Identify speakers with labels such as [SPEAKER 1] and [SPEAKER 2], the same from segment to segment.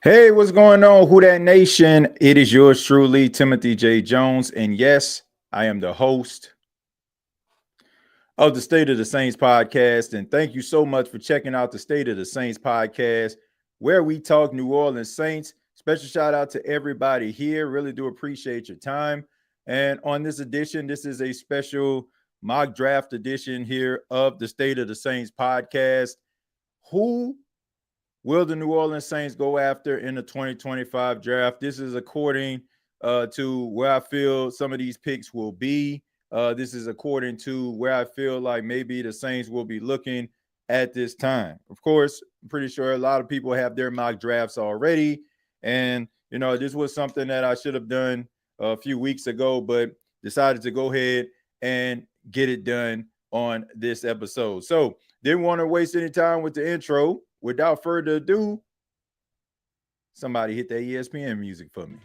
[SPEAKER 1] Hey, what's going on, Who Dat Nation? It is yours truly, Timothy J. Jones. And yes, I am the host of the State of the Saints podcast. And thank you so much for checking out the State of the Saints podcast, where we talk New Orleans Saints. Special shout out to everybody here. Really do appreciate your time. And on this edition, this is a special mock draft edition here of the State of the Saints podcast. Who will the New Orleans Saints go after in the 2025 draft? This is according to where I feel some of these picks will be. This is according to where I feel like maybe the Saints will be looking at this time. Of course, I'm pretty sure a lot of people have their mock drafts already. And, you know, this was something that I should have done a few weeks ago, but decided to go ahead and get it done on this episode. So didn't want to waste any time with the intro. Without further ado, somebody hit that ESPN music for me.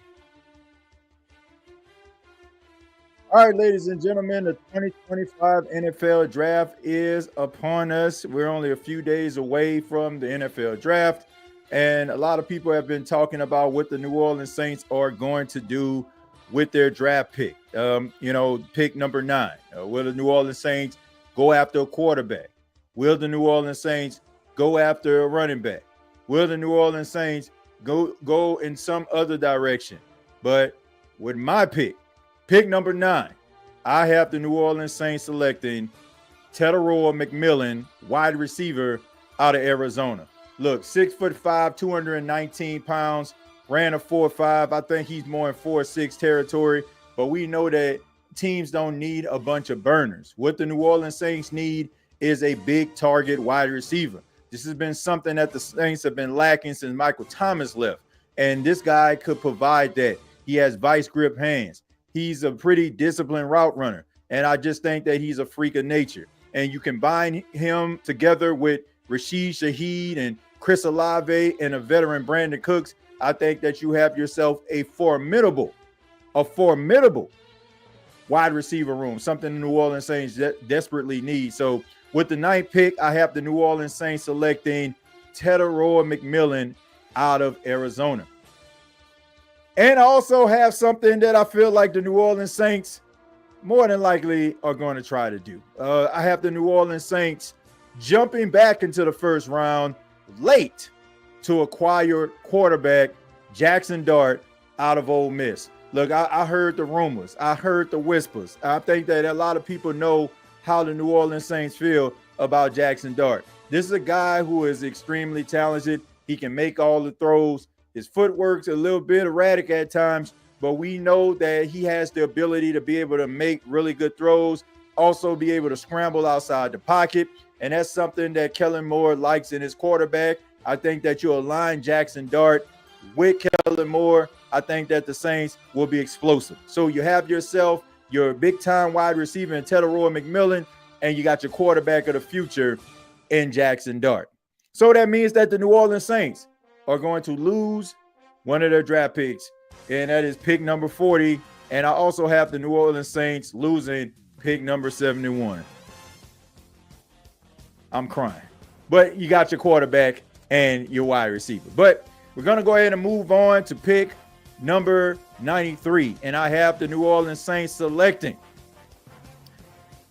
[SPEAKER 1] All right, ladies and gentlemen, the 2025 NFL draft is upon us. We're only a few days away from the NFL draft, and a lot of people have been talking about what the New Orleans Saints are going to do with their draft pick. Pick number 9. Will the New Orleans Saints go after a quarterback? Will the New Orleans Saints go after a running back? Will the New Orleans Saints go in some other direction? But with my pick number 9, I have the New Orleans Saints selecting Tetairoa McMillan, wide receiver out of Arizona. Look, 6'5", 219 pounds, ran a 4.5. I think he's more in 4.6 territory, but we know that teams don't need a bunch of burners. What the New Orleans Saints need is a big target wide receiver. This has been something that the Saints have been lacking since Michael Thomas left. And this guy could provide that. He has vice grip hands. He's a pretty disciplined route runner. And I just think that he's a freak of nature. And you combine him together with Rashid Shaheed and Chris Olave and a veteran Brandon Cooks, I think that you have yourself a formidable wide receiver room, something the New Orleans Saints desperately need. So with the 9th pick, I have the New Orleans Saints selecting Tetairoa McMillan out of Arizona. And I also have something that I feel like the New Orleans Saints more than likely are going to try to do. I have the New Orleans Saints jumping back into the first round late to acquire quarterback Jackson Dart out of Ole Miss. Look, I heard the rumors. I heard the whispers. I think that a lot of people know how the New Orleans Saints feel about Jackson Dart. This is a guy who is extremely talented. He can make all the throws. His footwork's a little bit erratic at times, but we know that he has the ability to be able to make really good throws, also be able to scramble outside the pocket, and that's something that Kellen Moore likes in his quarterback. I think that you align Jackson Dart with Kellen Moore. I think that the Saints will be explosive. So you have yourself your big-time wide receiver in Tetairoa McMillan, and you got your quarterback of the future in Jackson Dart. So that means that the New Orleans Saints are going to lose one of their draft picks, and that is pick number 40. And I also have the New Orleans Saints losing pick number 71. I'm crying. But you got your quarterback and your wide receiver. But we're going to go ahead and move on to pick number 93, and I have the New Orleans Saints selecting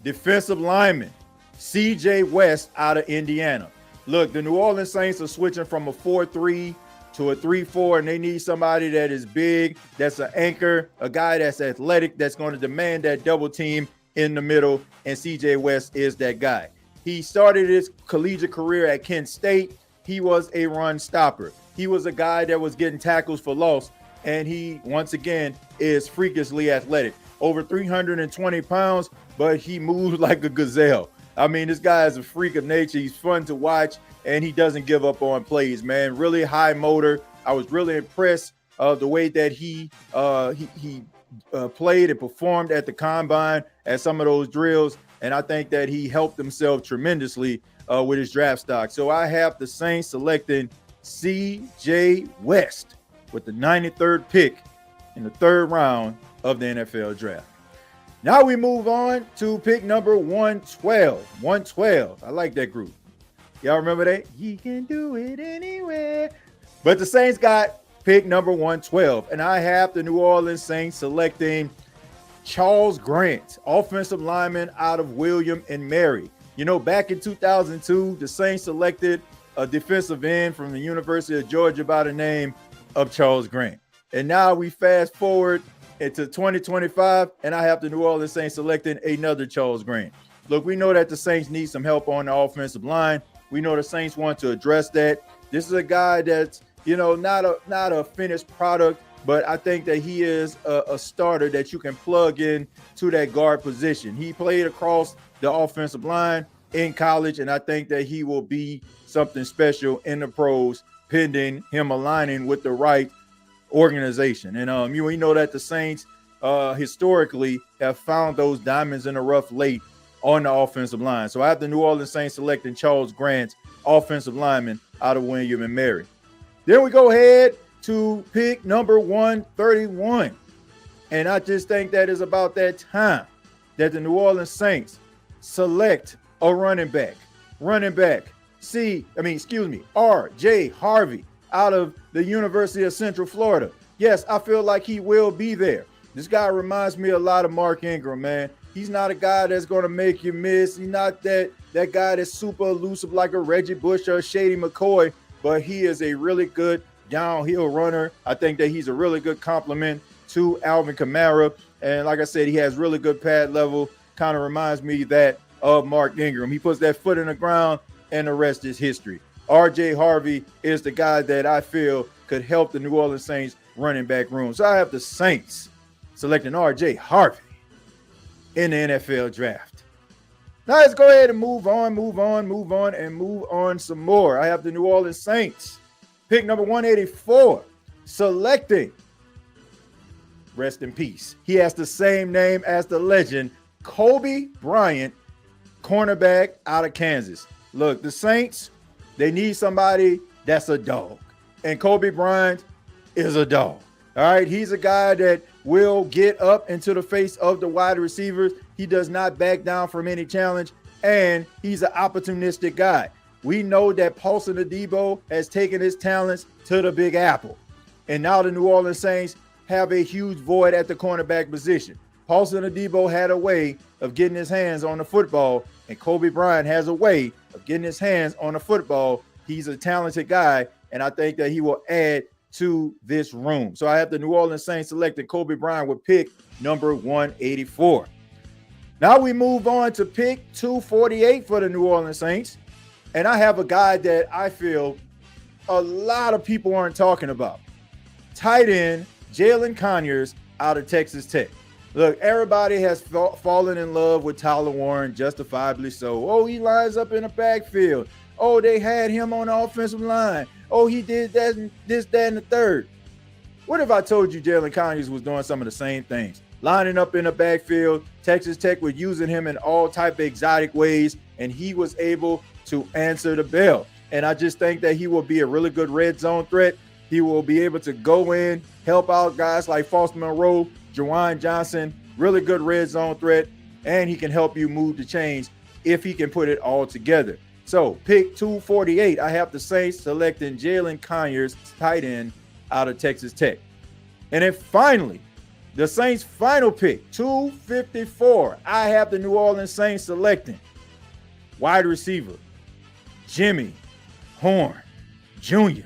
[SPEAKER 1] defensive lineman C.J. West out of Indiana. Look, the New Orleans Saints are switching from a 4-3 to a 3-4, and they need somebody that is big, that's an anchor, a guy that's athletic, that's going to demand that double team in the middle, and C.J. West is that guy. He started his collegiate career at Kent State. He was a run stopper. He was a guy that was getting tackles for loss. And he, once again, is freakishly athletic. Over 320 pounds, but he moves like a gazelle. I mean, this guy is a freak of nature. He's fun to watch, and he doesn't give up on plays, man. Really high motor. I was really impressed the way that he played and performed at the combine at some of those drills. And I think that he helped himself tremendously with his draft stock. So I have the Saints selecting C.J. West with the 93rd pick in the 3rd round of the NFL draft. Now we move on to pick number 112. 112. I like that group. Y'all remember that? He can do it anywhere. But the Saints got pick number 112. And I have the New Orleans Saints selecting Charles Grant, offensive lineman out of William and Mary. You know, back in 2002, the Saints selected a defensive end from the University of Georgia by the name of Charles Grant. And now we fast forward into 2025, and I have the New Orleans Saints selecting another Charles Grant. Look, we know that the Saints need some help on the offensive line. We know the Saints want to address that. This is a guy that's, you know, not a finished product, but I think that he is a starter that you can plug in to that guard position. He played across the offensive line in college, and I think that he will be something special in the pros, pending him aligning with the right organization. And we know that the Saints historically have found those diamonds in the rough late on the offensive line. So I have the New Orleans Saints selecting Charles Grant, offensive lineman out of William and Mary. Then we go ahead to pick number 131. And I just think that is about that time that the New Orleans Saints select a running back. R.J. Harvey out of the University of Central Florida. Yes, I feel like he will be there. This guy reminds me a lot of Mark Ingram, man. He's not a guy that's going to make you miss. He's not that guy that's super elusive like a Reggie Bush or a Shady McCoy, but he is a really good downhill runner. I think that he's a really good complement to Alvin Kamara. And like I said, he has really good pad level. Kind of reminds me that of Mark Ingram. He puts that foot in the ground, and the rest is history. R.J. Harvey is the guy that I feel could help the New Orleans Saints running back room. So I have the Saints selecting R.J. Harvey in the NFL draft. Now let's go ahead and move on some more. I have the New Orleans Saints, pick number 184, selecting, rest in peace, he has the same name as the legend, Kobe Bryant, cornerback out of Kansas. Look, the Saints, they need somebody that's a dog. And Kobe Bryant is a dog. All right, he's a guy that will get up into the face of the wide receivers. He does not back down from any challenge, and he's an opportunistic guy. We know that Paulson Adebo has taken his talents to the Big Apple, and now the New Orleans Saints have a huge void at the cornerback position. Paulson Adebo had a way of getting his hands on the football, and Kobe Bryant has a way of getting his hands on the football. He's a talented guy, and I think that he will add to this room. So I have the New Orleans Saints selecting Kobe Bryant with pick number 184. Now we move on to pick 248 for the New Orleans Saints. And I have a guy that I feel a lot of people aren't talking about. Tight end Jalen Conyers out of Texas Tech. Look, everybody has fallen in love with Tyler Warren, justifiably so. Oh, he lines up in the backfield. Oh, they had him on the offensive line. Oh, he did that and this, that, and the third. What if I told you Jalen Conyers was doing some of the same things? Lining up in the backfield, Texas Tech was using him in all type of exotic ways, and he was able to answer the bell. And I just think that he will be a really good red zone threat. He will be able to go in, help out guys like Foster Monroe, Juwan Johnson, really good red zone threat, and he can help you move the chains if he can put it all together. So pick 248, I have the Saints selecting Jalen Conyers, tight end out of Texas Tech. And then finally, the Saints' final pick, 254, I have the New Orleans Saints selecting wide receiver Jimmy Horn Jr.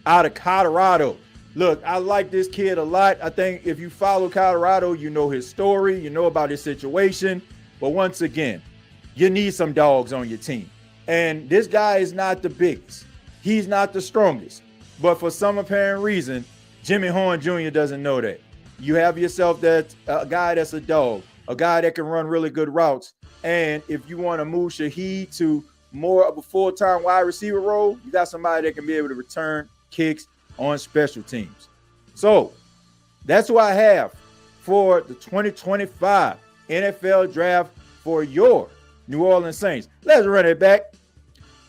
[SPEAKER 1] out of Colorado. Look, I like this kid a lot. I think if you follow Colorado, you know his story, you know about his situation. But once again, you need some dogs on your team. And this guy is not the biggest. He's not the strongest. But for some apparent reason, Jimmy Horn Jr. doesn't know that. You have yourself that a guy that's a dog, a guy that can run really good routes. And if you want to move Shaheed to more of a full-time wide receiver role, you got somebody that can be able to return kicks on special teams. So that's who I have for the 2025 NFL draft for your New Orleans Saints. Let's run it back.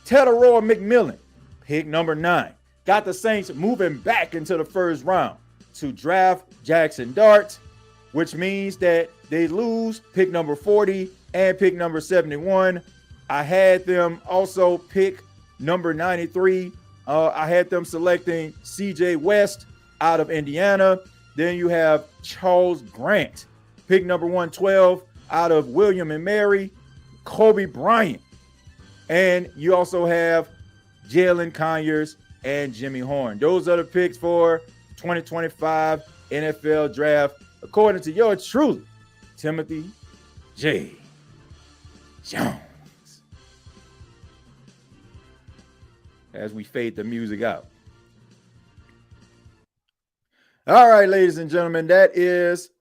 [SPEAKER 1] Teteroy McMillan, pick number 9. Got the Saints moving back into the first round to draft Jackson Dart, which means that they lose pick number 40 and pick number 71. I had them also pick number 93. I had them selecting CJ West. out of Indiana. Then you have Charles Grant, pick number 112 out of William and Mary, Kobe Bryant. And you also have Jalen Conyers and Jimmy Horn. Those are the picks for 2025 NFL Draft, according to yours truly, Timothy J. Jones. As we fade the music out. All right, ladies and gentlemen, that is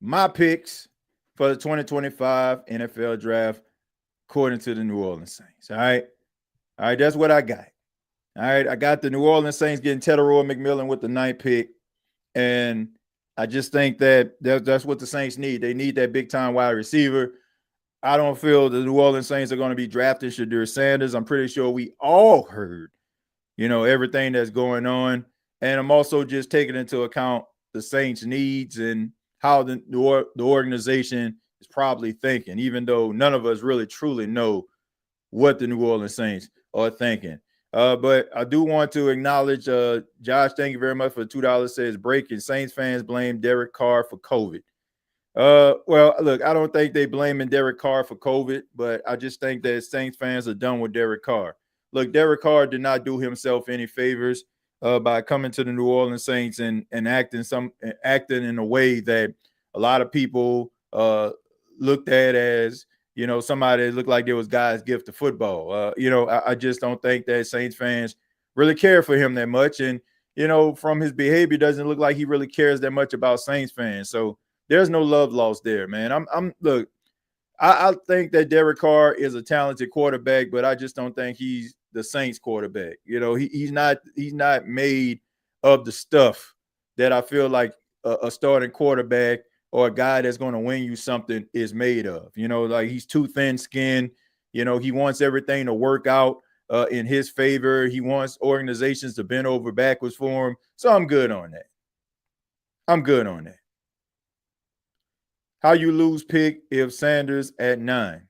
[SPEAKER 1] my picks for the 2025 NFL Draft, according to the New Orleans Saints. All right, that's what I got. All right, I got the New Orleans Saints getting Teteroy McMillan with the 9th pick, and I just think that's what the Saints need. They need that big-time wide receiver. I don't feel the New Orleans Saints are going to be drafting Shedeur Sanders. I'm pretty sure we all heard, everything that's going on. And I'm also just taking into account the Saints' needs and how the organization is probably thinking, even though none of us really truly know what the New Orleans Saints are thinking. But I do want to acknowledge Josh, thank you very much for $2. Says breaking Saints fans blame Derek Carr for COVID. Well, look, I don't think they blaming Derek Carr for COVID, but I just think that Saints fans are done with Derek Carr. Look, Derek Carr did not do himself any favors by coming to the New Orleans Saints and acting in a way that a lot of people looked at as, somebody that looked like there was God's gift to football. I just don't think that Saints fans really care for him that much. And, from his behavior, doesn't look like he really cares that much about Saints fans. So there's no love lost there, man. I think that Derek Carr is a talented quarterback, but I just don't think he's the Saints quarterback. He's not made of the stuff that I feel like a starting quarterback or a guy that's going to win you something is made of. Like he's too thin-skinned. He wants everything to work out in his favor. He wants organizations to bend over backwards for him. So I'm good on that. How you lose pick if Sanders at 9?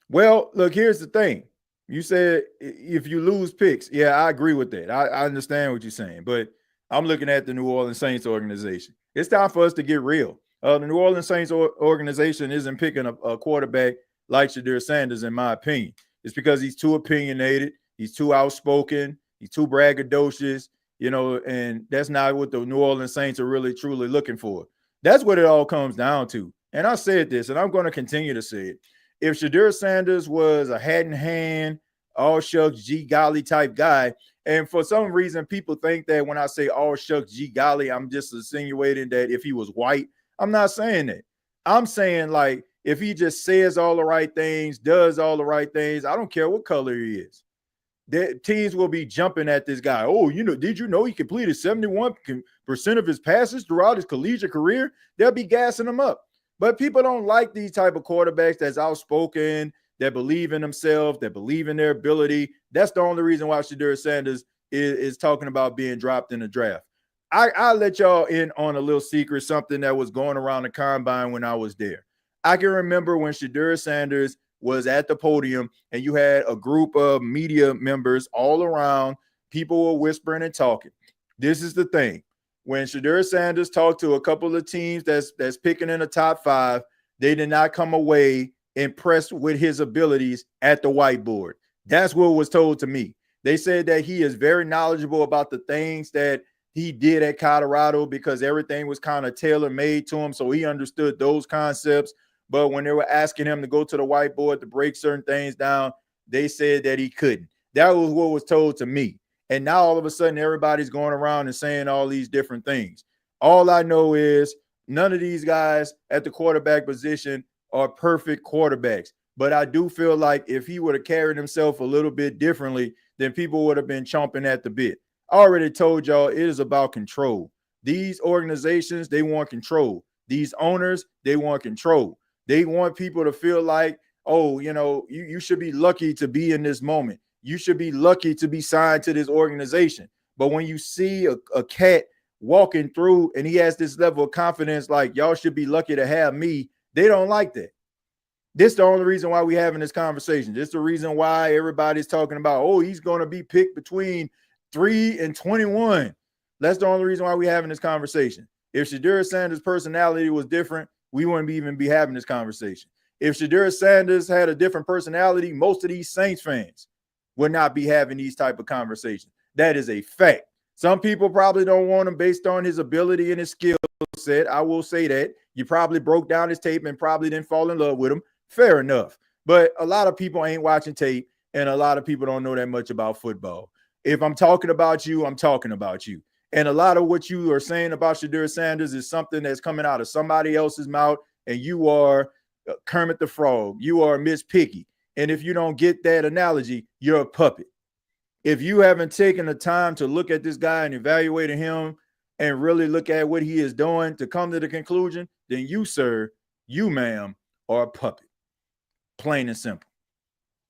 [SPEAKER 1] Well, look, here's the thing. You said if you lose picks. Yeah, I agree with that. I understand what you're saying, but I'm looking at the New Orleans Saints organization. It's time for us to get real. The New Orleans Saints organization isn't picking a quarterback like Shedeur Sanders, in my opinion. It's because he's too opinionated. He's too outspoken. He's too braggadocious, and that's not what the New Orleans Saints are really, truly looking for. That's what it all comes down to. And I said this, and I'm going to continue to say it. If Shedeur Sanders was a hat in hand, all shucks, gee golly type guy, and for some reason people think that when I say all shucks, gee golly, I'm just insinuating that if he was white. I'm not saying that. I'm saying like if he just says all the right things, does all the right things, I don't care what color he is. The teams will be jumping at this guy. Oh, did you know he completed 71% of his passes throughout his collegiate career? They'll be gassing him up. But people don't like these type of quarterbacks that's outspoken, that believe in themselves, that believe in their ability. That's the only reason why Shedeur Sanders is talking about being dropped in the draft. I'll let y'all in on a little secret, something that was going around the combine when I was there. I can remember when Shedeur Sanders was at the podium and you had a group of media members all around. People were whispering and talking. This is the thing. When Shedeur Sanders talked to a couple of teams that's picking in the top 5, they did not come away impressed with his abilities at the whiteboard. That's what was told to me. They said that he is very knowledgeable about the things that he did at Colorado because everything was kind of tailor-made to him, so he understood those concepts. But when they were asking him to go to the whiteboard to break certain things down, they said that he couldn't. That was what was told to me. And now all of a sudden, everybody's going around and saying all these different things. All I know is none of these guys at the quarterback position are perfect quarterbacks. But I do feel like if he would have carried himself a little bit differently, then people would have been chomping at the bit. I already told y'all it is about control. These organizations, they want control. These owners, they want control. They want people to feel like, oh, you should be lucky to be in this moment. You should be lucky to be signed to this organization. But when you see a cat walking through and he has this level of confidence, like y'all should be lucky to have me, they don't like that. This is the only reason why we're having this conversation. This is the reason why everybody's talking about, oh, he's going to be picked between 3 and 21. That's the only reason why we're having this conversation. If Shedeur Sanders' personality was different, we wouldn't even be having this conversation. If Shedeur Sanders had a different personality, most of these Saints fans would not be having these type of conversations. That is a fact. Some people probably don't want him based on his ability and his skill set. I will say that. You probably broke down his tape and probably didn't fall in love with him. Fair enough. But a lot of people ain't watching tape, and a lot of people don't know that much about football. If I'm talking about you, I'm talking about you. And a lot of what you are saying about Shedeur Sanders is something that's coming out of somebody else's mouth, and you are Kermit the Frog. You are Miss Piggy. And if you don't get that analogy, you're a puppet. If you haven't taken the time to look at this guy and evaluate him and really look at what he is doing to come to the conclusion, then you, sir, you, ma'am, are a puppet. Plain and simple.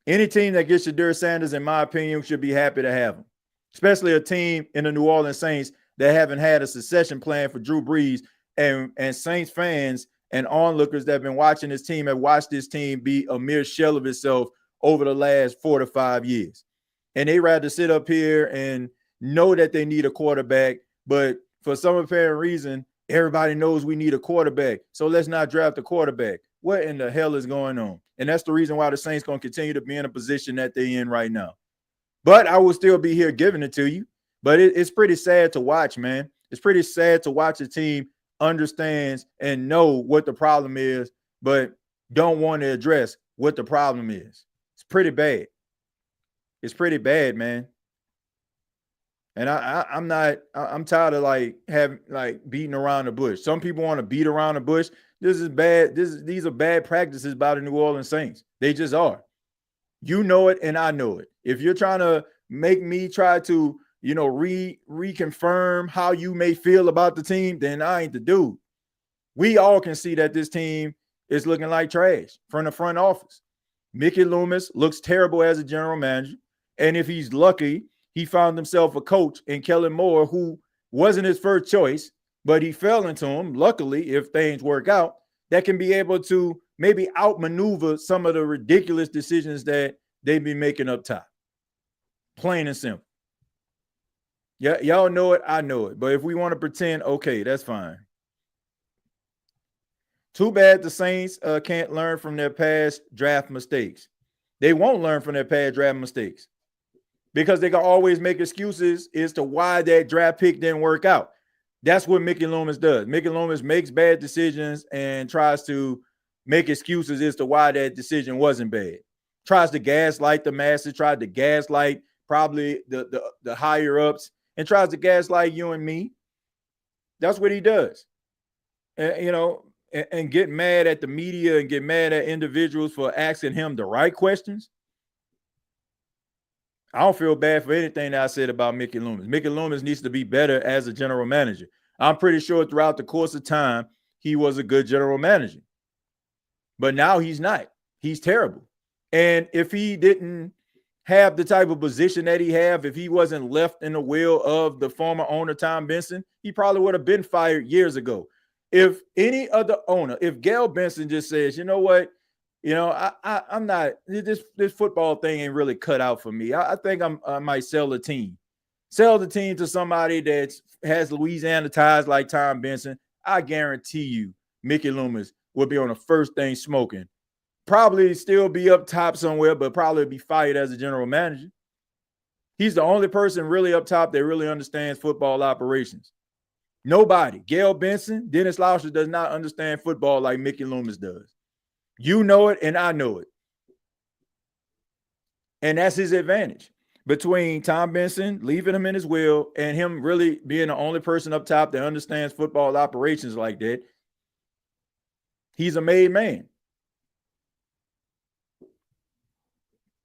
[SPEAKER 1] Any team that gets Shedeur Sanders, in my opinion, should be happy to have him, especially a team in the New Orleans Saints that haven't had a succession plan for Drew Brees, and Saints fans and onlookers that have been watching this team have watched this team be a mere shell of itself over the last 4 to 5 years. And they rather sit up here and know that they need a quarterback, but for some apparent reason, everybody knows we need a quarterback, so let's not draft a quarterback. What in the hell is going on? And that's the reason why the Saints going to continue to be in a position that they're in right now. But I will still be here giving it to you. But it's pretty sad to watch, man. It's pretty sad to watch a team understands and know what the problem is, but don't want to address what the problem is. It's pretty bad. It's pretty bad, man. And I'm tired of beating around the bush. Some people want to beat around the bush. This is bad. These are bad practices by the New Orleans Saints. They just are. You know it, and I know it. If you're trying to make me try to, reconfirm how you may feel about the team, then I ain't the dude. We all can see that this team is looking like trash from the front office. Mickey Loomis looks terrible as a general manager. And if he's lucky, he found himself a coach in Kellen Moore who wasn't his first choice, but he fell into him, luckily, if things work out, that can be able to maybe outmaneuver some of the ridiculous decisions that they've been making up top. Plain and simple. Yeah, y'all know it, I know it. But if we want to pretend, okay, that's fine. Too bad the Saints can't learn from their past draft mistakes. They won't learn from their past draft mistakes because they can always make excuses as to why that draft pick didn't work out. That's what Mickey Loomis does. Mickey Loomis makes bad decisions and tries to make excuses as to why that decision wasn't bad. Tries to gaslight the masses, tried to gaslight probably the higher ups, and tries to gaslight you and me. That's what he does. And get mad at the media and get mad at individuals for asking him the right questions. I don't feel bad for anything that I said about Mickey Loomis. Mickey Loomis needs to be better as a general manager. I'm pretty sure throughout the course of time, he was a good general manager. But now he's not. He's terrible. And if he didn't have the type of position that he have, if he wasn't left in the will of the former owner, Tom Benson, he probably would have been fired years ago. If any other owner, if Gail Benson just says, you know what, I'm not, this football thing ain't really cut out for me. I think I might sell the team. Sell the team to somebody that has Louisiana ties like Tom Benson. I guarantee you Mickey Loomis will be on the first thing smoking. Probably still be up top somewhere, but probably be fired as a general manager. He's the only person really up top that really understands football operations. Nobody. Gail Benson, Dennis Lauscher does not understand football like Mickey Loomis does. You know it, and I know it. And that's his advantage. Between Tom Benson leaving him in his will and him really being the only person up top that understands football operations like that, he's a made man.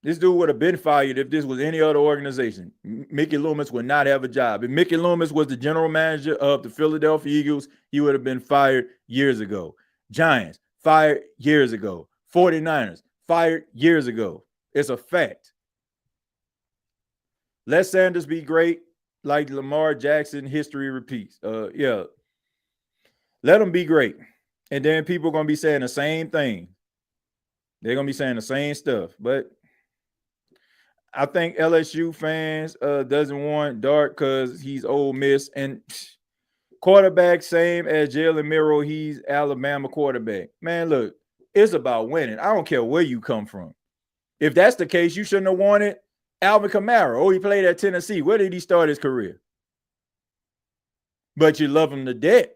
[SPEAKER 1] This dude would have been fired if this was any other organization. Mickey Loomis would not have a job. If Mickey Loomis was the general manager of the Philadelphia Eagles, he would have been fired years ago. Giants, fired years ago. 49ers, fired years ago. It's a fact. Let Sanders be great, like Lamar Jackson, history repeats. Let him be great. And then people are going to be saying the same thing. They're going to be saying the same stuff. But I think LSU fans doesn't want Dart because he's Ole Miss and quarterback same as Jalen Miro. He's Alabama quarterback. Man, look, it's about winning. I don't care where you come from. If that's the case, you shouldn't have wanted Alvin Kamara. Oh, he played at Tennessee. Where did he start his career? But you love him to death.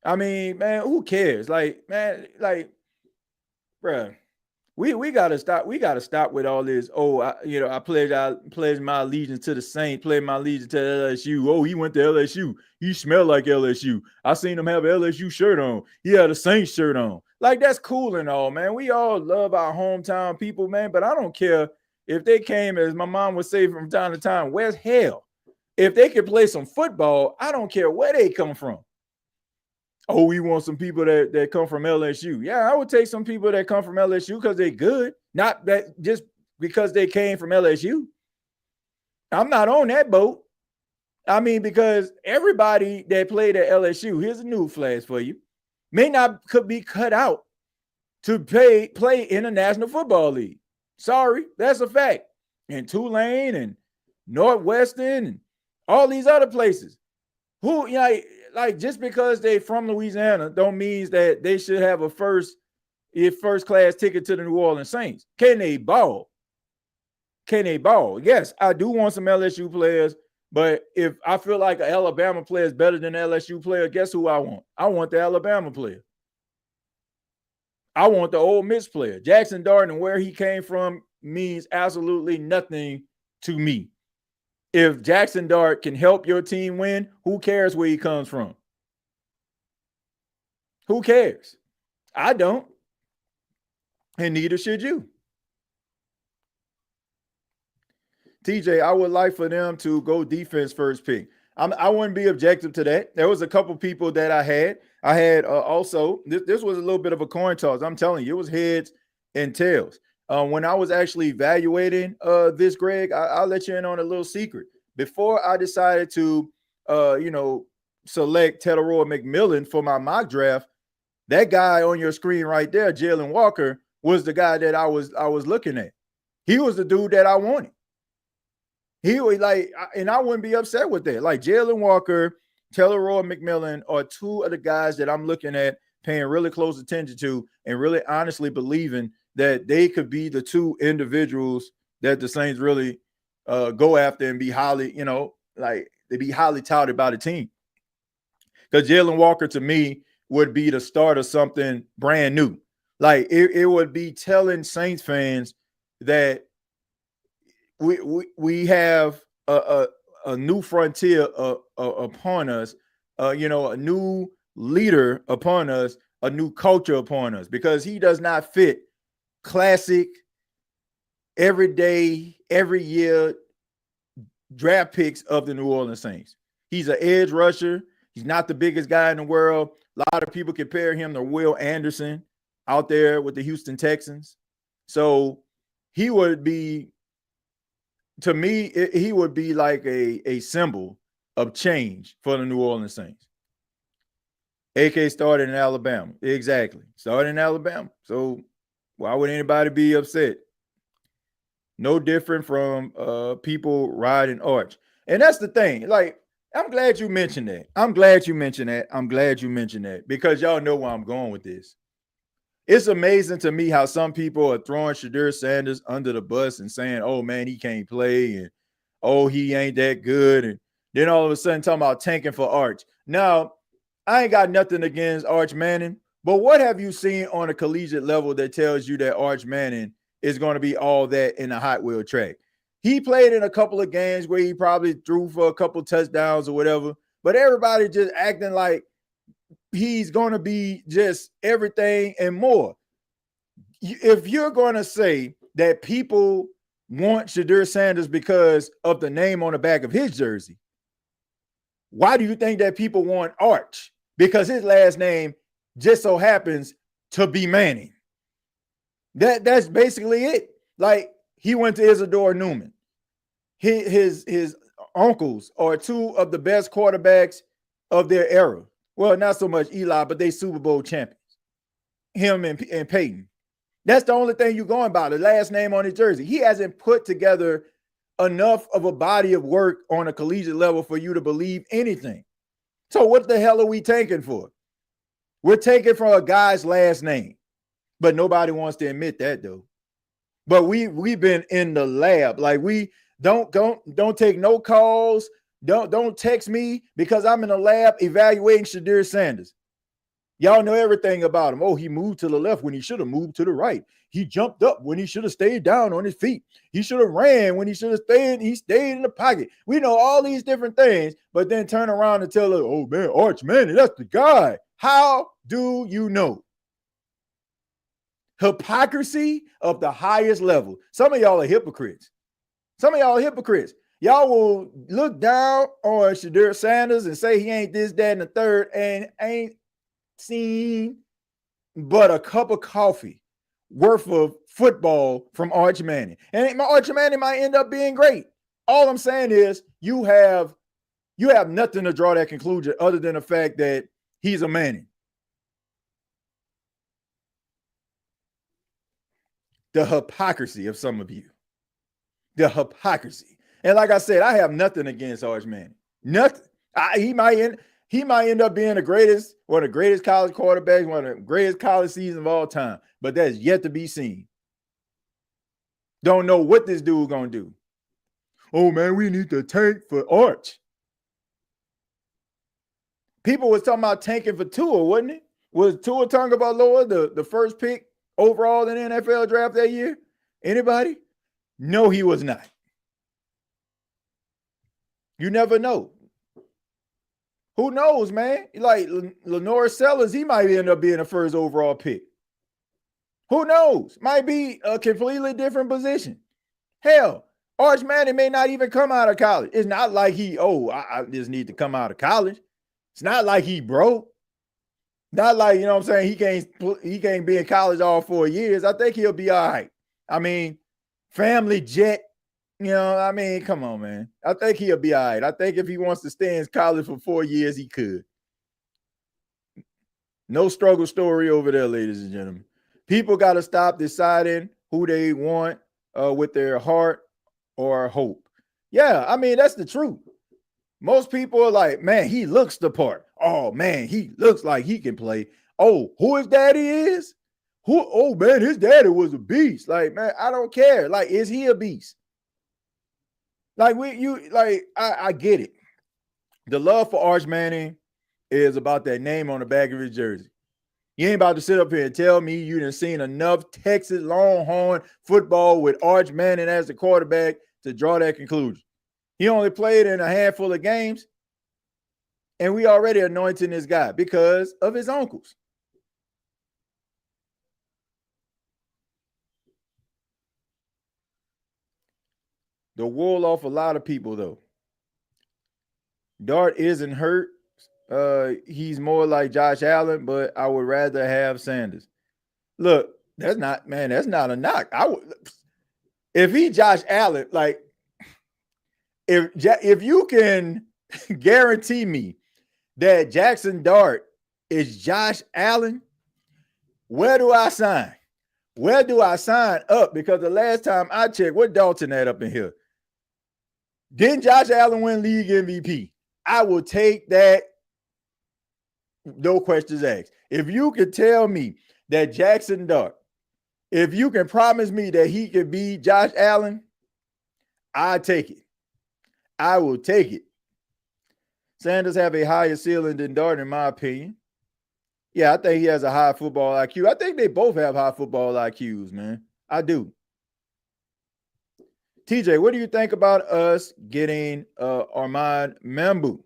[SPEAKER 1] I mean, man, who cares? Like, man, like, bruh. We gotta stop. We gotta stop with all this. Oh, I pledged my allegiance to the Saints, pledged my allegiance to LSU. Oh, he went to LSU. He smelled like LSU. I seen him have an LSU shirt on. He had a Saints shirt on. Like, that's cool and all, man. We all love our hometown people, man. But I don't care if they came, as my mom would say from time to time, where's hell? If they could play some football, I don't care where they come from. Oh, we want some people that come from LSU. Yeah, I would take some people that come from LSU because they're good, not that just because they came from LSU. I'm not on that boat. I mean, because everybody that played at LSU, here's a new flash for you, could be cut out to play in the National Football League. Sorry, that's a fact. And Tulane and Northwestern and all these other places. Who, like just because they from Louisiana don't mean that they should have a first class ticket to the New Orleans Saints. Can they ball? Can they ball? Yes, I do want some LSU players, but if I feel like an Alabama player is better than an LSU player, guess who I want? I want the Alabama player. I want the Ole Miss player. Jackson Dart and where he came from means absolutely nothing to me. If Jackson Dart can help your team win, who cares where he comes from? Who cares? I don't. And neither should you. TJ, I would like for them to go defense first pick. I wouldn't be objective to that. There was a couple people that I had. I had also, this was a little bit of a coin toss. I'm telling you, it was heads and tails. When I was actually evaluating this, Greg, I'll let you in on a little secret. Before I decided to, select Teteroy McMillan for my mock draft, that guy on your screen right there, Jalen Walker, was the guy that I was looking at. He was the dude that I wanted. He was like, and I wouldn't be upset with that. Like Jalen Walker, Teteroy McMillan are two of the guys that I'm looking at, paying really close attention to, and really honestly believing that they could be the two individuals that the Saints really go after and be highly, they be highly touted by the team. Because Jalen Walker, to me, would be the start of something brand new. Like it would be telling Saints fans that we have a new frontier upon us, a new leader upon us, a new culture upon us, because he does not fit classic, everyday, every year draft picks of the New Orleans Saints. He's an edge rusher. He's not the biggest guy in the world. A lot of people compare him to Will Anderson out there with the Houston Texans. So he would be, to me, he would be like a symbol of change for the New Orleans Saints. AK started in Alabama. Exactly. Started in Alabama. So why would anybody be upset? No different from people riding Arch. And that's the thing. Like, I'm glad you mentioned that. I'm glad you mentioned that because y'all know where I'm going with this. It's amazing to me how some people are throwing Shedeur Sanders under the bus and saying, oh, man, he can't play, and oh, he ain't that good. And then all of a sudden talking about tanking for Arch. Now, I ain't got nothing against Arch Manning, but what have you seen on a collegiate level that tells you that Arch Manning is going to be all that in a Hot Wheel track? He played in a couple of games where he probably threw for a couple touchdowns or whatever, but everybody just acting like he's going to be just everything and more. If you're going to say that people want Shedeur Sanders because of the name on the back of his jersey, why do you think that people want Arch? Because his last name just so happens to be Manning. That's basically it. Like, he went to Isidore Newman. His uncles are two of the best quarterbacks of their era. Well, not so much Eli, but they Super Bowl champions. Him and Peyton. That's the only thing you're going by, the last name on his jersey. He hasn't put together enough of a body of work on a collegiate level for you to believe anything. So what the hell are we taking for? We're taking from a guy's last name, but nobody wants to admit that though. But we've been in the lab. Like, we don't take no calls. Don't text me because I'm in the lab evaluating Shadir Sanders. Y'all know everything about him. Oh, he moved to the left when he should have moved to the right. He jumped up when he should have stayed down on his feet. He should have ran when he should have stayed. He stayed in the pocket. We know all these different things, but then turn around and tell us, oh man, Arch Manning, that's the guy. How do you know? Hypocrisy of the highest level. Some of y'all are hypocrites. Y'all will look down on Shadir Sanders and say he ain't this, that, and the third, and ain't seen but a cup of coffee worth of football from Arch Manning. And Arch Manning might end up being great. All I'm saying is you have nothing to draw that conclusion other than the fact that he's a Manning. The hypocrisy of some of you. The hypocrisy. And like I said, I have nothing against Arch Manning. Nothing. He might end up being one of the greatest college quarterbacks, one of the greatest college seasons of all time. But that's yet to be seen. Don't know what this dude gonna do. Oh man, we need to tank for Arch. People was talking about tanking for Tua, wasn't it? Was Tua Tagovailoa the first pick overall in the NFL draft that year? Anybody? No, he was not. You never know. Who knows, man? Like Lenore Sellers, he might end up being the first overall pick. Who knows? Might be a completely different position. Hell, Arch Manning may not even come out of college. It's not like I just need to come out of college. It's not like he broke. Not like, you know what I'm saying, he can't be in college all 4 years. I think he'll be all right. I mean, family jet, you know, I mean, come on, man. I think he'll be all right. I think if he wants to stay in college for 4 years, he could. No struggle story over there, ladies and gentlemen. People got to stop deciding who they want with their heart or hope. Yeah, I mean, that's the truth. Most people are like, man, he looks the part. Oh, man, he looks like he can play. Oh, who his daddy is? Oh, man, his daddy was a beast. Like, man, I don't care. Like, is he a beast? Like, I get it. The love for Arch Manning is about that name on the back of his jersey. You ain't about to sit up here and tell me you done seen enough Texas Longhorn football with Arch Manning as the quarterback to draw that conclusion. He only played in a handful of games, and we already anointing this guy because of his uncles. The wool off a lot of people, though. Dart isn't hurt. He's more like Josh Allen, but I would rather have Sanders. Look, that's not a knock. If he Josh Allen, like if you can guarantee me that Jackson Dart is Josh Allen, where do I sign? Where do I sign up? Because the last time I checked, what Dalton had up in here? Didn't Josh Allen win league MVP? I will take that. No questions asked. If you could tell me that Jackson Dart, if you can promise me that he could be Josh Allen, I take it. I will take it. Sanders have a higher ceiling than Dart, in my opinion. Yeah, I think he has a high football IQ. I think they both have high football IQs, man. I do. TJ, what do you think about us getting Armand Mambu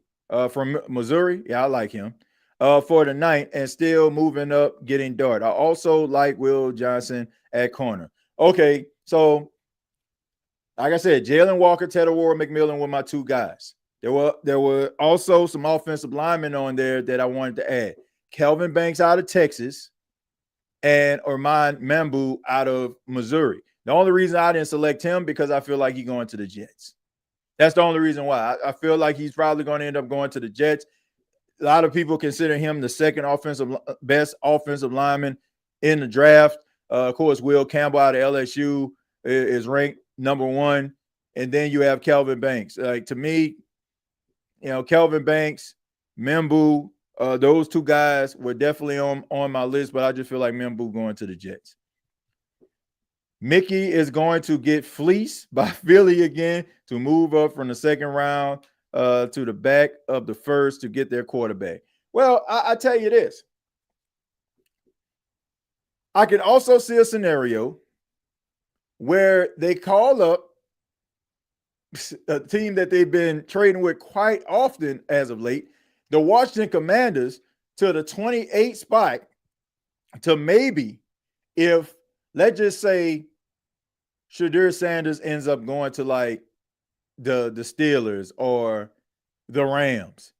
[SPEAKER 1] from Missouri? Yeah, I like him. For the night and still moving up, getting Dart. I also like Will Johnson at corner. Okay, so like I said, Jalen Walker, Teddy Ward, McMillan were my two guys. There were also some offensive linemen on there that I wanted to add. Kelvin Banks out of Texas and Armand Mambu out of Missouri. The only reason I didn't select him because I feel like he's going to the Jets. That's the only reason why. I feel like he's probably going to end up going to the Jets. A lot of people consider him the second best offensive lineman in the draft. Of course, Will Campbell out of LSU is ranked number 1. And then you have Kelvin Banks. Like, to me, Kelvin Banks, Membu, those 2 guys were definitely on my list, but I just feel like Membu going to the Jets. Mickey is going to get fleeced by Philly again to move up from the second round to the back of the first to get their quarterback. Well, I tell you this. I can also see a scenario where they call up a team that they've been trading with quite often as of late, the Washington Commanders, to the 28 spot to maybe, if, let's just say, Shedeur Sanders ends up going to like the Steelers or the Rams.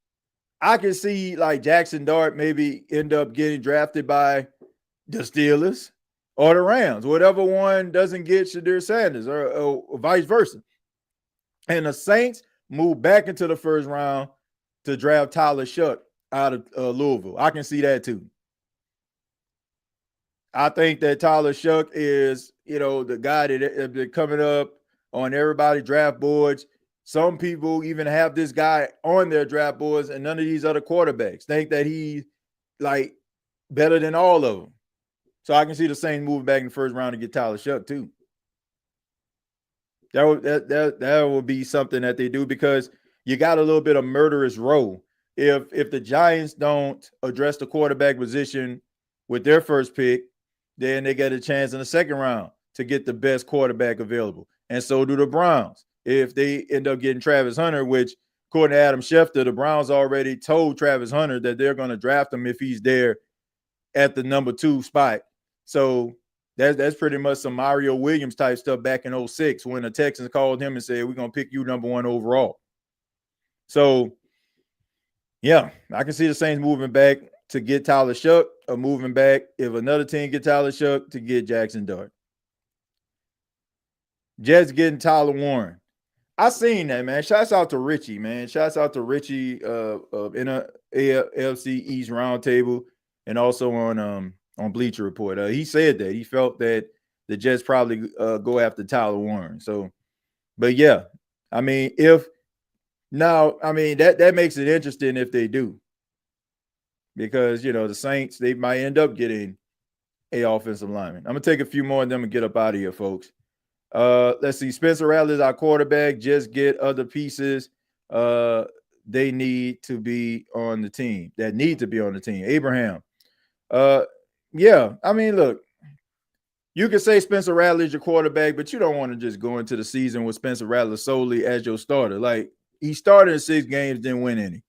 [SPEAKER 1] I can see like Jackson Dart maybe end up getting drafted by the Steelers or the Rams, whatever one doesn't get Shedeur Sanders or vice versa. And the Saints move back into the first round to draft Tyler Shuck out of Louisville. I can see that too. I think that Tyler Shuck is, the guy that coming up on everybody's draft boards. Some people even have this guy on their draft boards, and none of these other quarterbacks think that he's like better than all of them. So I can see the Saints moving back in the first round to get Tyler Shuck too. That would be something that they do, because you got a little bit of murderous row. If the Giants don't address the quarterback position with their first pick, then they get a chance in the second round to get the best quarterback available. And so do the Browns. If they end up getting Travis Hunter, which, according to Adam Schefter, the Browns already told Travis Hunter that they're going to draft him if he's there at the number 2 spot. So that's pretty much some Mario Williams type stuff back in 2006 when the Texans called him and said, we're going to pick you number 1 overall. So, yeah, I can see the Saints moving back to get Tyler Shuck, or moving back, if another team get Tyler Shuck, to get Jackson Dart. Jets getting Tyler Warren. I seen that, man. Shouts out to Richie, man. Shouts out to Richie in a AFC East roundtable and also on Bleacher Report. He said that he felt that the Jets probably go after Tyler Warren. So, but yeah, I mean, that makes it interesting if they do, because the Saints, they might end up getting a offensive lineman. I'm gonna take a few more of them and get up out of here, folks. Let's see. Spencer Rattler's our quarterback. Just get other pieces. They need to be on the team. That need to be on the team. Abraham. Yeah. I mean, look, you can say Spencer Rattler is your quarterback, but you don't want to just go into the season with Spencer Rattler solely as your starter. Like, he started in 6 games, didn't win any.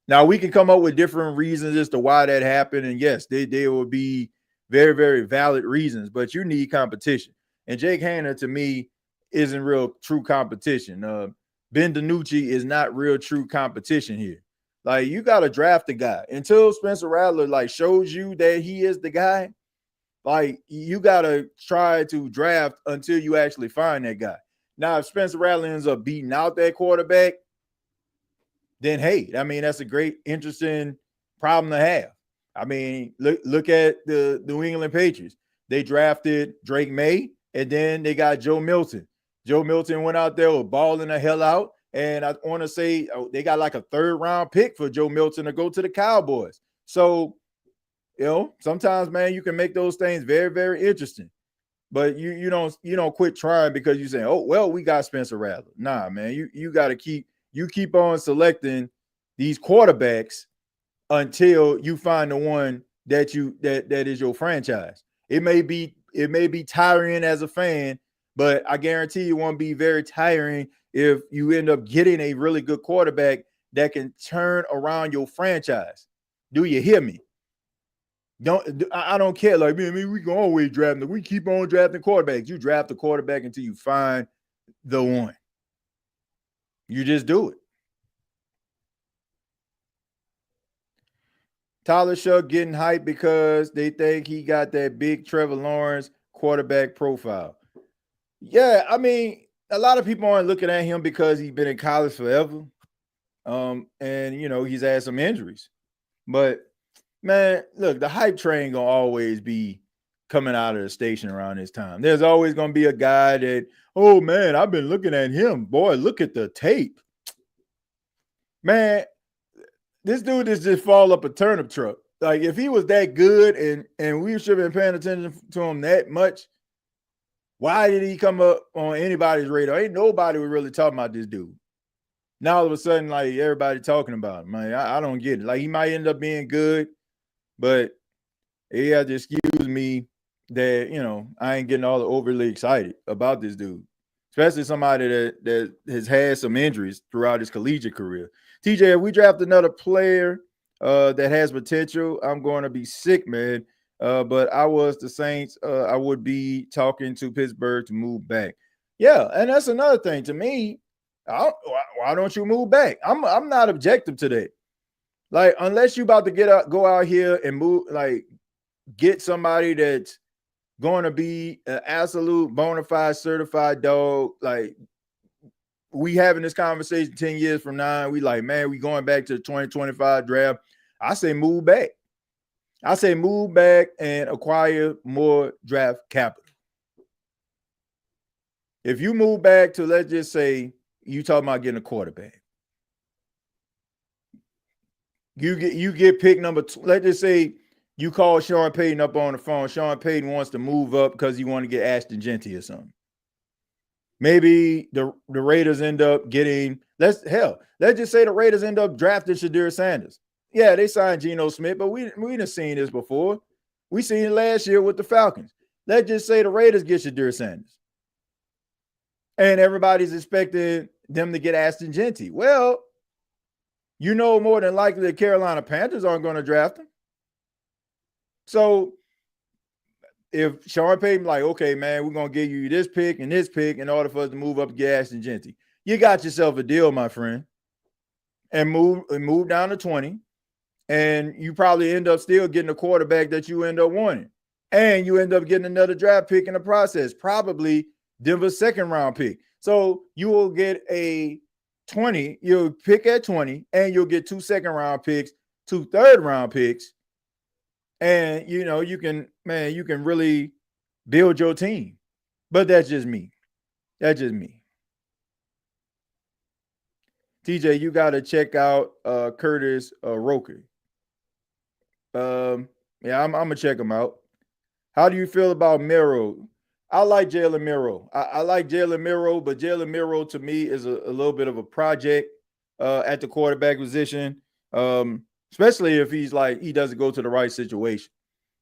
[SPEAKER 1] Now, we can come up with different reasons as to why that happened. And yes, they will be very, very valid reasons, but you need competition. And Jake Hanna, to me, isn't real true competition. Ben DiNucci is not real true competition here. Like, you got to draft the guy. Until Spencer Rattler, like, shows you that he is the guy, like, you got to try to draft until you actually find that guy. Now, if Spencer Rattler ends up beating out that quarterback, then, hey, I mean, that's a great, interesting problem to have. I mean, look at the New England Patriots. They drafted Drake May, and then they got Joe Milton. Joe Milton went out there, was balling the hell out. And I want to say they got like a 3rd-round pick for Joe Milton to go to the Cowboys. So, sometimes, man, you can make those things very, very interesting. But you don't quit trying because you say, oh, well, we got Spencer Rattler. Nah, man, you got to keep on selecting these quarterbacks until you find the one that is your franchise. It may be tiring as a fan, but I guarantee it won't be very tiring if you end up getting a really good quarterback that can turn around your franchise. Do you hear me? I don't care. Like, man, we can always draft them. We keep on drafting quarterbacks. You draft the quarterback until you find the one. You just do it. Tyler Shuck getting hyped because they think he got that big Trevor Lawrence quarterback profile. Yeah, I mean, a lot of people aren't looking at him because he's been in college forever. And he's had some injuries. But man, look, the hype train gonna always be coming out of the station around this time. There's always going to be a guy that, oh man, I've been looking at him. Boy, look at the tape. Man, this dude just fall up a turnip truck. Like if he was that good and we should have been paying attention to him that much, why did he come up on anybody's radar? Ain't nobody was really talking about this dude. Now all of a sudden, like everybody talking about him. Man, I don't get it. Like he might end up being good, but he had to excuse me that, you know, I ain't getting all overly excited about this dude, especially somebody that has had some injuries throughout his collegiate career. TJ, if we draft another player that has potential, I'm going to be sick, man. But I was the Saints. I would be talking to Pittsburgh to move back. Yeah, and that's another thing. To me, why don't you move back? I'm not objective to that. Like, unless you about to go out here and move, like, get somebody that's going to be an absolute bona fide certified dog. Like, we having this conversation 10 years from now, we like, man, we going back to the 2025 draft. I say move back. I say move back and acquire more draft capital. If you move back to, let's just say, you talking about getting a quarterback. You get pick number two. Let's just say you call Sean Payton up on the phone. Sean Payton wants to move up because he want to get Ashton Genty or something. Maybe the Raiders end up getting, let's just say the Raiders end up drafting Shadir Sanders. Yeah, they signed Geno Smith, but we done seen this before. We seen it last year with the Falcons. Let's just say the Raiders get Shadir Sanders. And everybody's expecting them to get Ashton Genty. Well, you know more than likely the Carolina Panthers aren't going to draft him. So if Sean Payton like, okay, man, we're going to give you this pick and this pick in order for us to move up to get Ashton Genty, you got yourself a deal, my friend, and move down to 20. And you probably end up still getting a quarterback that you end up wanting. And you end up getting another draft pick in the process, probably Denver's second round pick. So you will get a 20, you'll pick at 20, and you'll get 2 second round picks, 2 third round picks. And you know, you can really build your team. But that's just me. That's just me. TJ, you got to check out Curtis Roker. Yeah, I'm gonna check him out. How do you feel about Miro? I like Jalen Miro. I like Jalen Miro, but Jalen Miro to me is a little bit of a project at the quarterback position, especially if he's like he doesn't go to the right situation.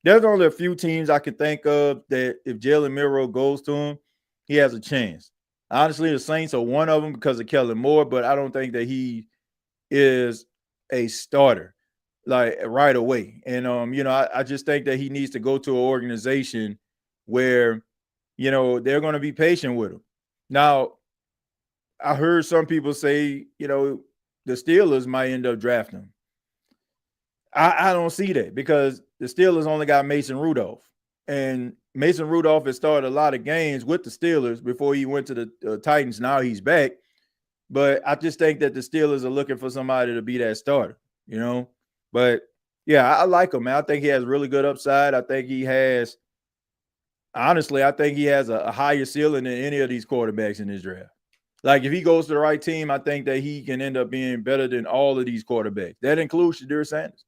[SPEAKER 1] There's only a few teams I can think of that if Jalen Miro goes to him, he has a chance. Honestly, the Saints are one of them because of Kellen Moore, but I don't think that he is a starter like right away. And you know, I just think that he needs to go to an organization where, you know, they're going to be patient with him. Now, I heard some people say, you know, the Steelers might end up drafting him. I don't see that because the Steelers only got Mason Rudolph. And Mason Rudolph has started a lot of games with the Steelers before he went to the Titans. Now he's back. But I just think that the Steelers are looking for somebody to be that starter, you know. But, yeah, I like him, man. I think he has really good upside. I think he has – honestly, I think he has a higher ceiling than any of these quarterbacks in this draft. Like, if he goes to the right team, I think that he can end up being better than all of these quarterbacks. That includes Shadir Sanders.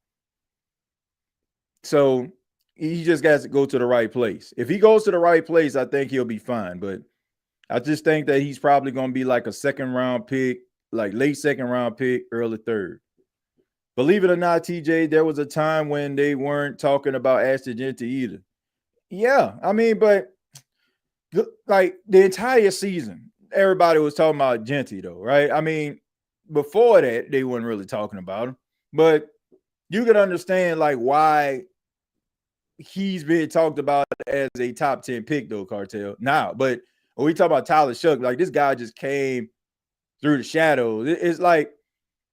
[SPEAKER 1] So he just got to go to the right place. If he goes to the right place, I think he'll be fine. But I just think that he's probably going to be like a second-round pick, like late second-round pick, early third. Believe it or not, TJ, there was a time when they weren't talking about Ashton Genty either. Yeah, I mean, but like the entire season, everybody was talking about Genty, though, right? I mean, before that, they weren't really talking about him. But you can understand, like, why he's being talked about as a top 10 pick, though, Cartel. Now, but when we talk about Tyler Shuck, like, this guy just came through the shadows. It's like,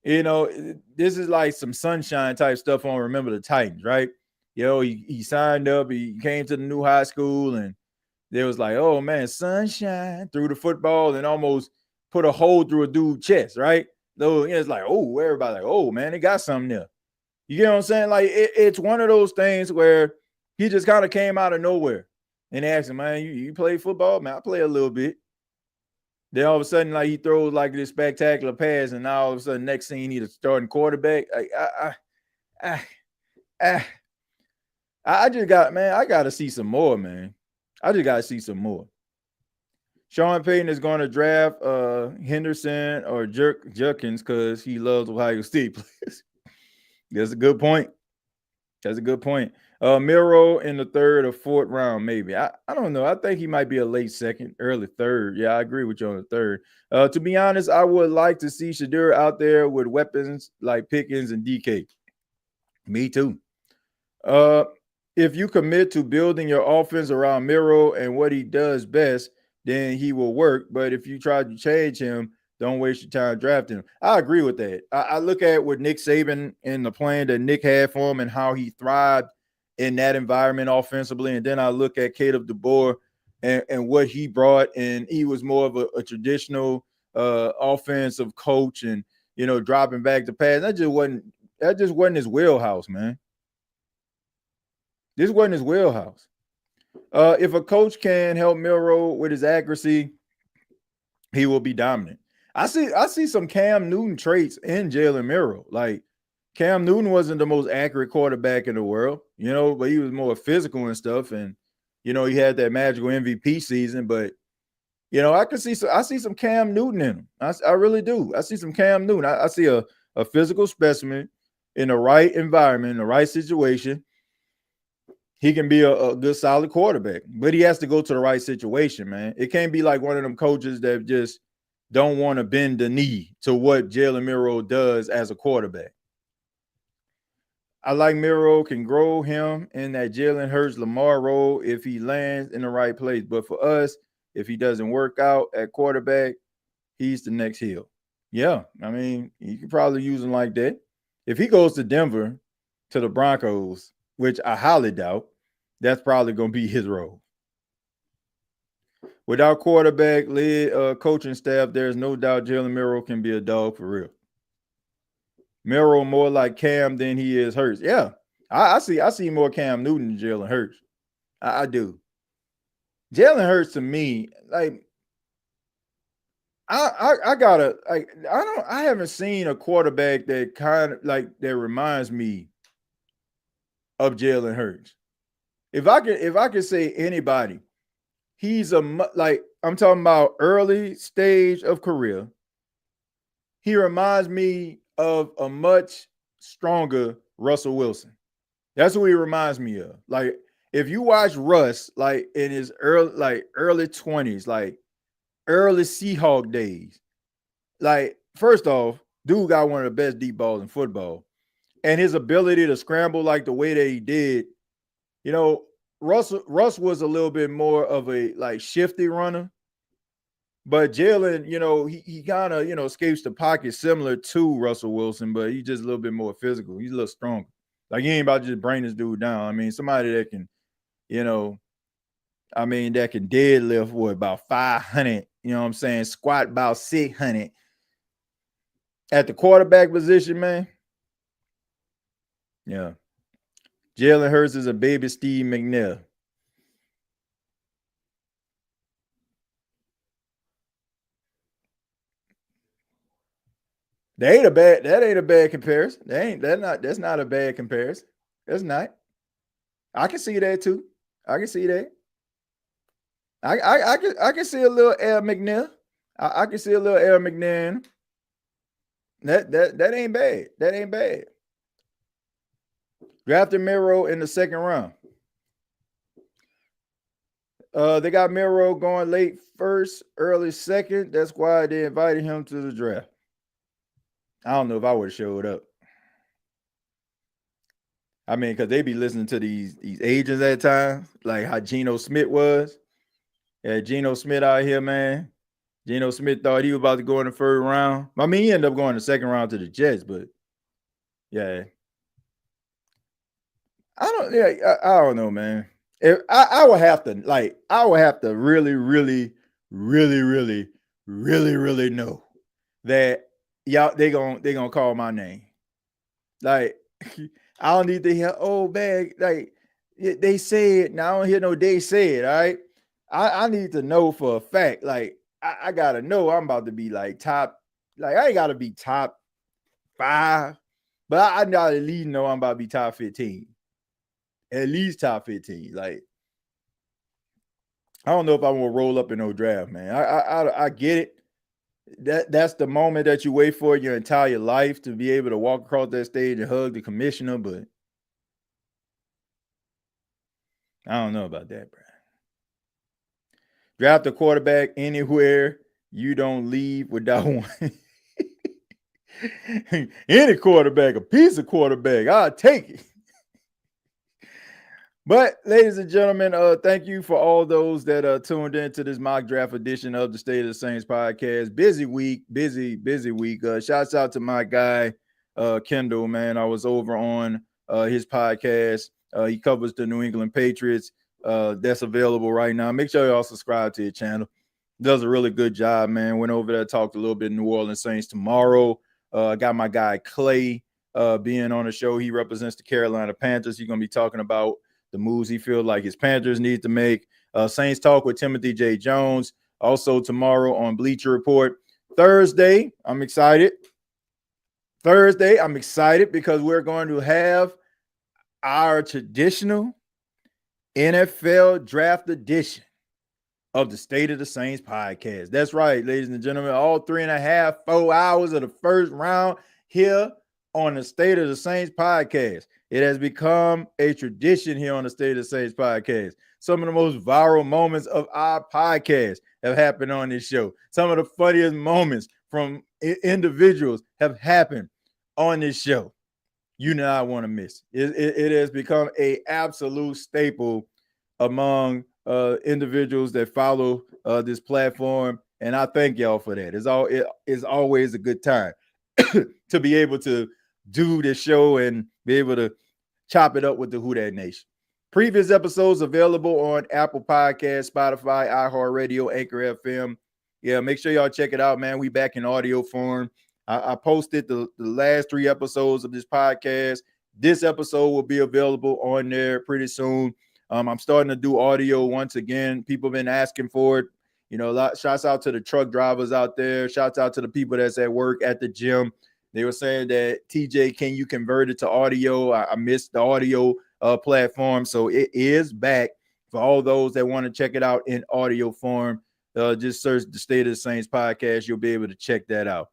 [SPEAKER 1] you know, this is like some sunshine type stuff on Remember the Titans, right? You know, he signed up, he came to the new high school, and there was like, oh, man, sunshine through the football and almost put a hole through a dude's chest, right? So it's like, oh, everybody like, oh, man, they got something there. You get what I'm saying? Like, it's one of those things where He just kind of came out of nowhere and asked him, man, you play football? Man, I play a little bit. Then all of a sudden, like he throws like this spectacular pass, and now all of a sudden, next scene, he's a starting quarterback. Like, I, I, I just got, man, I got to see some more, man. I just got to see some more. Sean Payton is going to draft Henderson or Jerkins because he loves Ohio State players. That's a good point. That's a good point. Miro in the third or fourth round, maybe. I don't know. I think he might be a late second, early third. Yeah, I agree with you on the third. To be honest, I would like to see Shadur out there with weapons like Pickens and DK. Me too. If you commit to building your offense around Miro and what he does best, then he will work. But if you try to change him, don't waste your time drafting him. I agree with that. I look at what Nick Saban and the plan that Nick had for him and how he thrived in that environment offensively. And then I look at Caleb DeBoer and what he brought. And he was more of a traditional offensive coach and, dropping back the pass. That just wasn't his wheelhouse, man. This wasn't his wheelhouse. If a coach can help Miro with his accuracy, he will be dominant. I see some Cam Newton traits in Jalen Miro. Like Cam Newton wasn't the most accurate quarterback in the world, but he was more physical and stuff. And he had that magical MVP season. But I see some Cam Newton in him. I really do. I see some Cam Newton. I see a physical specimen in the right environment, in the right situation. He can be a good, solid quarterback, but he has to go to the right situation, man. It can't be like one of them coaches that just don't want to bend the knee to what Jalen Miro does as a quarterback. I like Miro can grow him in that Jalen Hurts Lamar role if he lands in the right place. But for us, if he doesn't work out at quarterback, he's the next Hill. Yeah, I mean, you could probably use him like that. If he goes to Denver, to the Broncos, which I highly doubt, that's probably going to be his role. Without quarterback, lead coaching staff, there's no doubt Jalen Miro can be a dog for real. Miro more like Cam than he is Hurts. Yeah, I see more Cam Newton than Jalen Hurts. I do. Jalen Hurts to me, like I haven't seen a quarterback that kind of like that reminds me of Jalen Hurts. If I could say anybody, he's I'm talking about early stage of career. He reminds me of a much stronger Russell Wilson. That's what he reminds me of. Like if you watch Russ, like in his early 20s, like early Seahawk days, like first off, dude got one of the best deep balls in football, and his ability to scramble like the way that he did. Russ was a little bit more of a like shifty runner, but Jalen, he kind of escapes the pocket similar to Russell Wilson, but he's just a little bit more physical. He's a little stronger. Like he ain't about to just bring this dude down. I mean, somebody that can, that can deadlift about 500. Squat about 600 at the quarterback position, man. Yeah. Jalen Hurts is a baby Steve McNair. That ain't a bad comparison. That's not a bad comparison. That's not. I can see that too. I can see that. I can see a little Air McNair. I can see a little Air McNair. That ain't bad. That ain't bad. Drafted Miro in the second round. They got Miro going late first, early second. That's why they invited him to the draft. I don't know if I would have showed up. I mean, because they be listening to these agents at times, like how Geno Smith was. Yeah, Geno Smith out here, man. Geno Smith thought he was about to go in the first round. I mean, he ended up going in the second round to the Jets, but yeah. I don't know, man. If I would have to really, really, really, really, really, really know that they gonna call my name. Like I don't need to hear, oh man, like They said, now I don't hear no they said, all right? I need to know for a fact. Like, I gotta know I'm about to be like top, like I ain't gotta be top 5, but I gotta at least know I'm about to be top 15. At least top 15. Like, I don't know if I want to roll up in no draft, man. I get it. That's the moment that you wait for your entire life to be able to walk across that stage and hug the commissioner, but I don't know about that, bro. Draft a quarterback anywhere, you don't leave without one. Any quarterback, a piece of quarterback, I'll take it. But, ladies and gentlemen, thank you for all those that tuned into this mock draft edition of the State of the Saints podcast. Busy week. Shouts out to my guy, Kendall, man. I was over on his podcast. He covers the New England Patriots. That's available right now. Make sure y'all subscribe to his channel. Does a really good job, man. Went over there, talked a little bit New Orleans Saints tomorrow. Got my guy Clay being on the show. He represents the Carolina Panthers. He's going to be talking about the moves he feels like his Panthers need to make. Saints talk with Timothy J. Jones. Also tomorrow on Bleacher Report. Thursday, I'm excited because we're going to have our traditional NFL draft edition of the State of the Saints podcast. That's right, ladies and gentlemen. All 3.5, 4 hours of the first round here on the State of the Saints podcast. It has become a tradition here on the State of the Saints podcast. Some of the most viral moments of our podcast have happened on this show. Some of the funniest moments from individuals have happened on this show. You do not want to miss it. It has become an absolute staple among individuals that follow this platform, and I thank y'all for that. It's always a good time to be able to do this show and be able to chop it up with the Who Dat Nation. Previous episodes available on Apple Podcasts, Spotify, iHeartRadio, Anchor FM. Yeah, make sure y'all check it out, man. We back in audio form. I posted the last 3 episodes of this podcast. This episode will be available on there pretty soon. I'm starting to do audio once again. People have been asking for it. You know, shouts out to the truck drivers out there. Shouts out to the people that's at work, at the gym. They were saying that, TJ, can you convert it to audio? I missed the audio platform. So it is back for all those that want to check it out in audio form. Just search the State of the Saints podcast. You'll be able to check that out.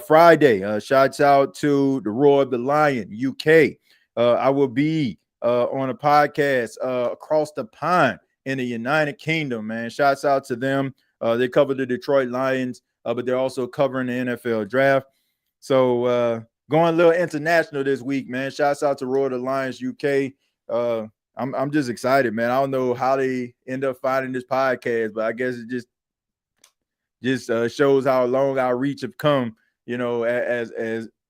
[SPEAKER 1] Friday, shouts out to the Roar of the Lion, UK. I will be on a podcast across the pond in the United Kingdom, man. Shouts out to them. They cover the Detroit Lions, but they're also covering the NFL draft. So going a little international this week, man. Shouts out to Roar of the Lions, UK. I'm just excited, man. I don't know how they end up finding this podcast, but I guess it just shows how long our reach have come, you know, as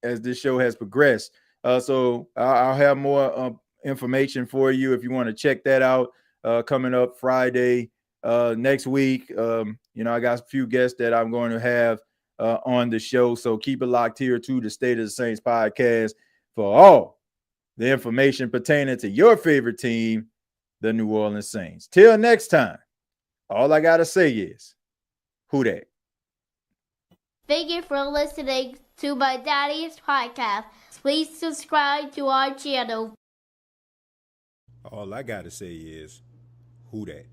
[SPEAKER 1] this show has progressed. So I'll have more information for you if you want to check that out coming up Friday next week. You know, I got a few guests that I'm going to have on the show. So keep it locked here to the State of the Saints podcast for all the information pertaining to your favorite team, the New Orleans Saints. Till next time, all I got to say is, Who Dat?
[SPEAKER 2] Thank you for listening to my daddy's podcast. Please subscribe to our channel.
[SPEAKER 1] All I got to say is, Who Dat?